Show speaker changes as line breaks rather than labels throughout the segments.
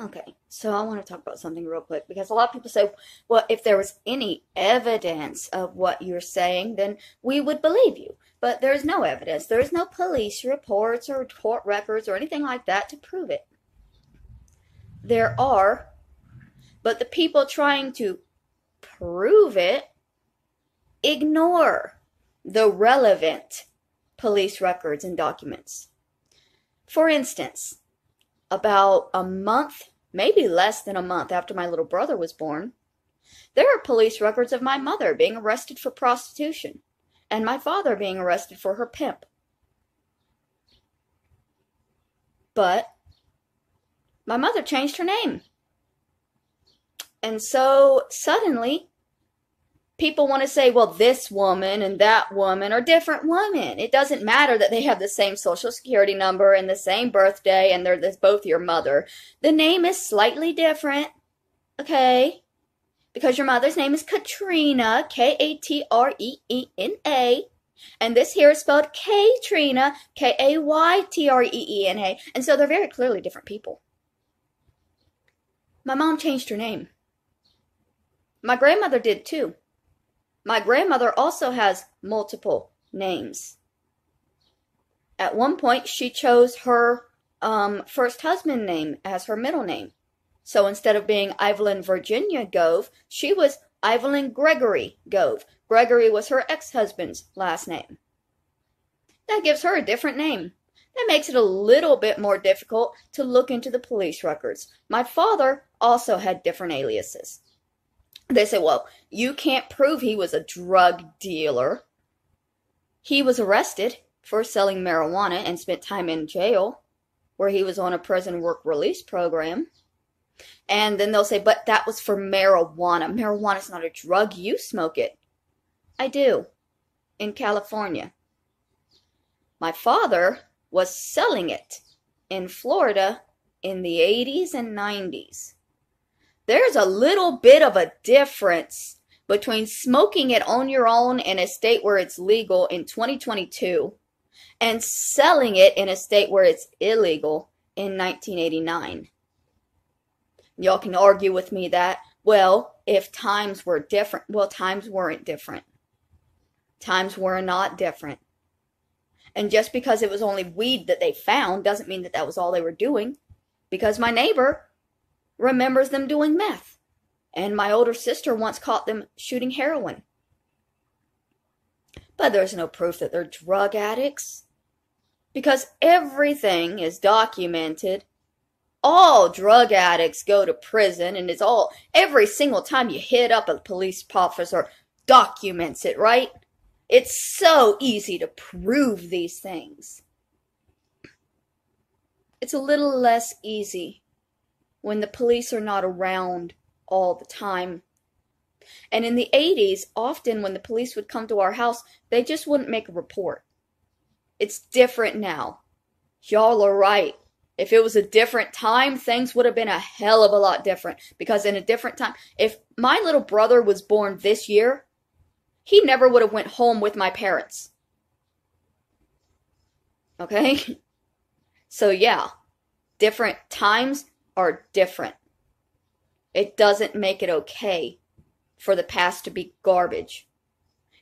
Okay, so I want to talk about something real quick because a lot of people say, well, if there was any evidence of what you're saying, then we would believe you. But there's no evidence. There's no police reports or court records or anything like that to prove it. There are, but the people trying to prove it ignore the relevant police records and documents. For instance, about a month, maybe less than a month after my little brother was born, there are police records of my mother being arrested for prostitution and my father being arrested for her pimp. But my mother changed her name. And so suddenly, people want to say, well, this woman and that woman are different women. It doesn't matter that they have the same social security number and the same birthday and they're both your mother. The name is slightly different, okay? Because your mother's name is Katrina, K-A-T-R-E-E-N-A, and this here is spelled Kaytrina, K-A-Y-T-R-E-E-N-A, and so they're very clearly different people. My mom changed her name. My grandmother did too. My grandmother also has multiple names. At one point, she chose her first husband name as her middle name. So instead of being Evelyn Virginia Gove, she was Evelyn Gregory Gove. Gregory was her ex-husband's last name. That gives her a different name. That makes it a little bit more difficult to look into the police records. My father also had different aliases. They say, well, you can't prove he was a drug dealer. He was arrested for selling marijuana and spent time in jail where he was on a prison work release program. And then they'll say, but that was for marijuana. Marijuana is not a drug. You smoke it. I do. In California. My father was selling it in Florida in the 80s and 90s. There's a little bit of a difference between smoking it on your own in a state where it's legal in 2022 and selling it in a state where it's illegal in 1989. Y'all can argue with me that, well, if times were different, well, times weren't different. Times were not different. And just because it was only weed that they found doesn't mean that that was all they were doing. Because my neighbor remembers them doing meth. And my older sister once caught them shooting heroin. But there's no proof that they're drug addicts. Because everything is documented. All drug addicts go to prison, and it's all, every single time you hit up a police officer, documents it, right? It's so easy to prove these things. It's a little less easy when the police are not around all the time. And in the 80s, often when the police would come to our house, they just wouldn't make a report. It's different now. Y'all are right. If it was a different time, things would have been a hell of a lot different. Because in a different time, if my little brother was born this year, he never would have went home with my parents. Okay? So yeah, different times are different. It doesn't make it okay for the past to be garbage.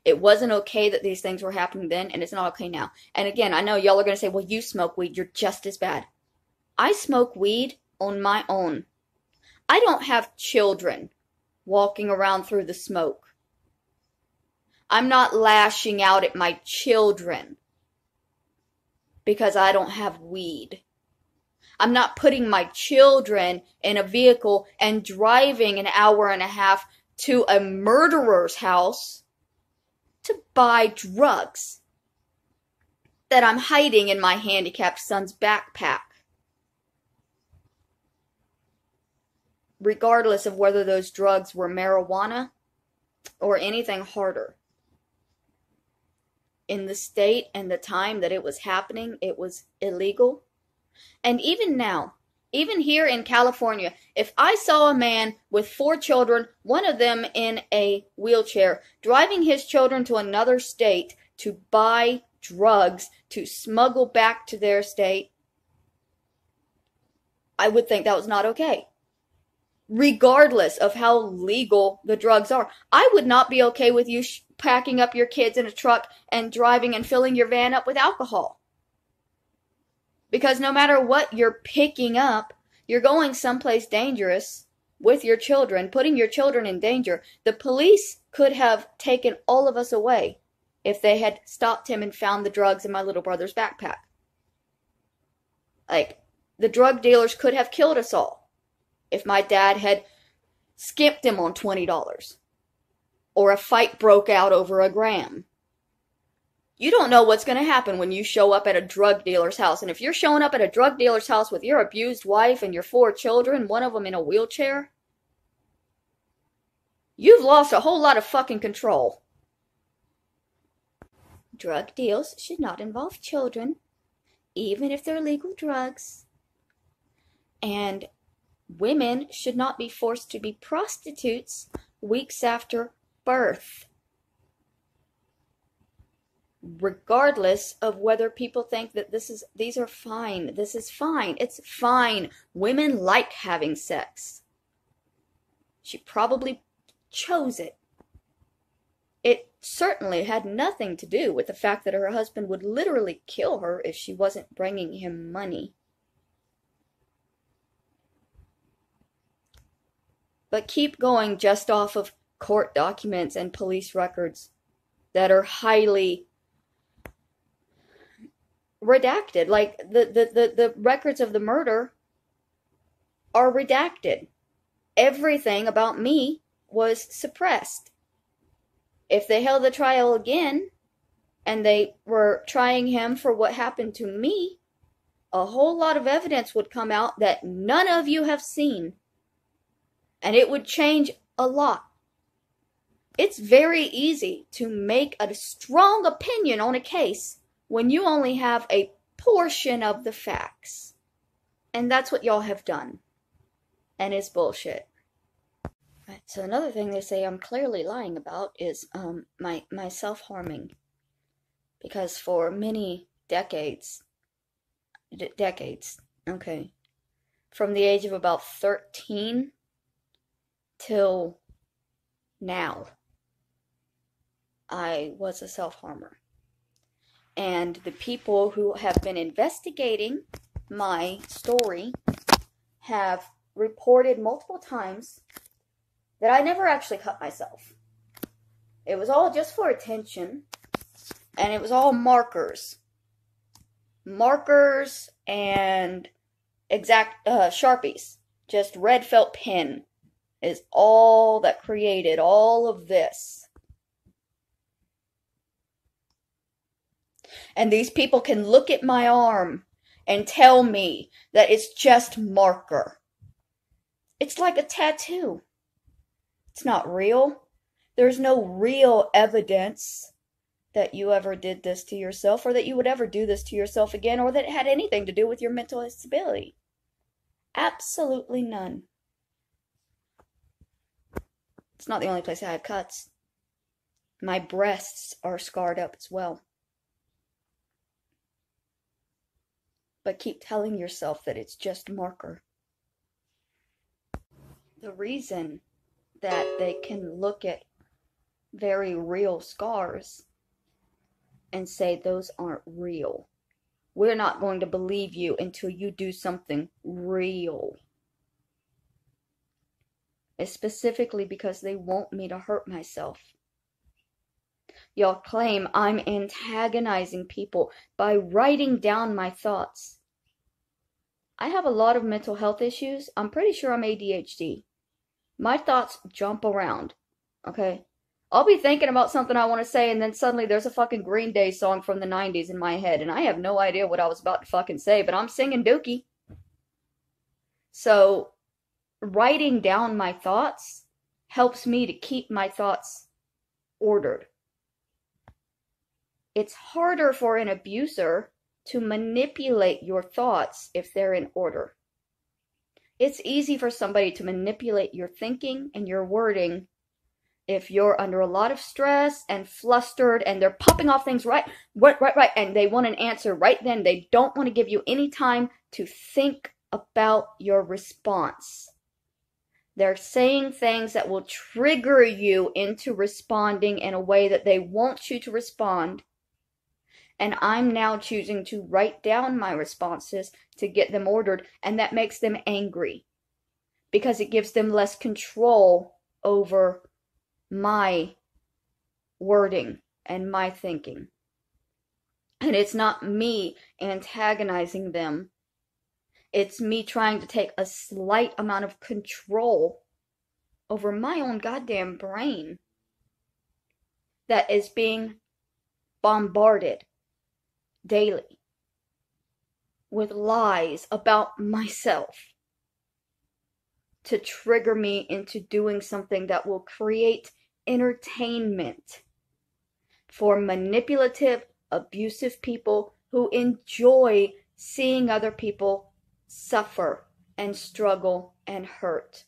It wasn't okay that these things were happening then, and it's not okay now. And again, I know y'all are going to say, well, you smoke weed, you're just as bad. I smoke weed on my own. I don't have children walking around through the smoke. I'm not lashing out at my children because I don't have weed. I'm not putting my children in a vehicle and driving an hour and a half to a murderer's house to buy drugs that I'm hiding in my handicapped son's backpack. Regardless of whether those drugs were marijuana or anything harder. In the state and the time that it was happening, it was illegal. And even now, even here in California, if I saw a man with 4 children, one of them in a wheelchair, driving his children to another state to buy drugs to smuggle back to their state, I would think that was not okay. Regardless of how legal the drugs are. I would not be okay with you packing up your kids in a truck and driving and filling your van up with alcohol. Because no matter what you're picking up, you're going someplace dangerous with your children, putting your children in danger. The police could have taken all of us away if they had stopped him and found the drugs in my little brother's backpack. Like, the drug dealers could have killed us all if my dad had skimped him on $20 or a fight broke out over a gram. You don't know what's going to happen when you show up at a drug dealer's house. And if you're showing up at a drug dealer's house with your abused wife and your 4 children, one of them in a wheelchair, you've lost a whole lot of fucking control. Drug deals should not involve children, even if they're legal drugs. And women should not be forced to be prostitutes weeks after birth. Regardless of whether people think that these are fine. This is fine. It's fine. Women like having sex. She probably chose it. It certainly had nothing to do with the fact that her husband would literally kill her if she wasn't bringing him money. But keep going just off of court documents and police records that are highly redacted. Like, the records of the murder are redacted. Everything about me was suppressed. If they held the trial again, and they were trying him for what happened to me, a whole lot of evidence would come out that none of you have seen. And it would change a lot. It's very easy to make a strong opinion on a case when you only have a portion of the facts. And that's what y'all have done. And it's bullshit. Right, so another thing they say I'm clearly lying about is my self-harming. Because for many decades, okay, from the age of about 13 till now, I was a self-harmer. And the people who have been investigating my story have reported multiple times that I never actually cut myself. It was all just for attention, and it was all markers. Markers and exact Sharpies. Just red felt pen is all that created all of this. And these people can look at my arm and tell me that it's just marker. It's like a tattoo. It's not real. There's no real evidence that you ever did this to yourself, or that you would ever do this to yourself again, or that it had anything to do with your mental instability. Absolutely none. It's not the only place I have cuts. My breasts are scarred up as well. But keep telling yourself that it's just marker. The reason that they can look at very real scars and say those aren't real. We're not going to believe you until you do something real. It's specifically because they want me to hurt myself. Y'all claim I'm antagonizing people by writing down my thoughts. I have a lot of mental health issues. I'm pretty sure I'm ADHD. My thoughts jump around, okay? I'll be thinking about something I want to say, and then suddenly there's a fucking Green Day song from the 90s in my head, and I have no idea what I was about to fucking say, but I'm singing Dookie. So, writing down my thoughts helps me to keep my thoughts ordered. It's harder for an abuser to manipulate your thoughts if they're in order. It's easy for somebody to manipulate your thinking and your wording if you're under a lot of stress and flustered and they're popping off things right, and they want an answer right then. They don't want to give you any time to think about your response. They're saying things that will trigger you into responding in a way that they want you to respond. And I'm now choosing to write down my responses to get them ordered, and that makes them angry because it gives them less control over my wording and my thinking. And it's not me antagonizing them. It's me trying to take a slight amount of control over my own goddamn brain that is being bombarded daily with lies about myself to trigger me into doing something that will create entertainment for manipulative, abusive people who enjoy seeing other people suffer and struggle and hurt.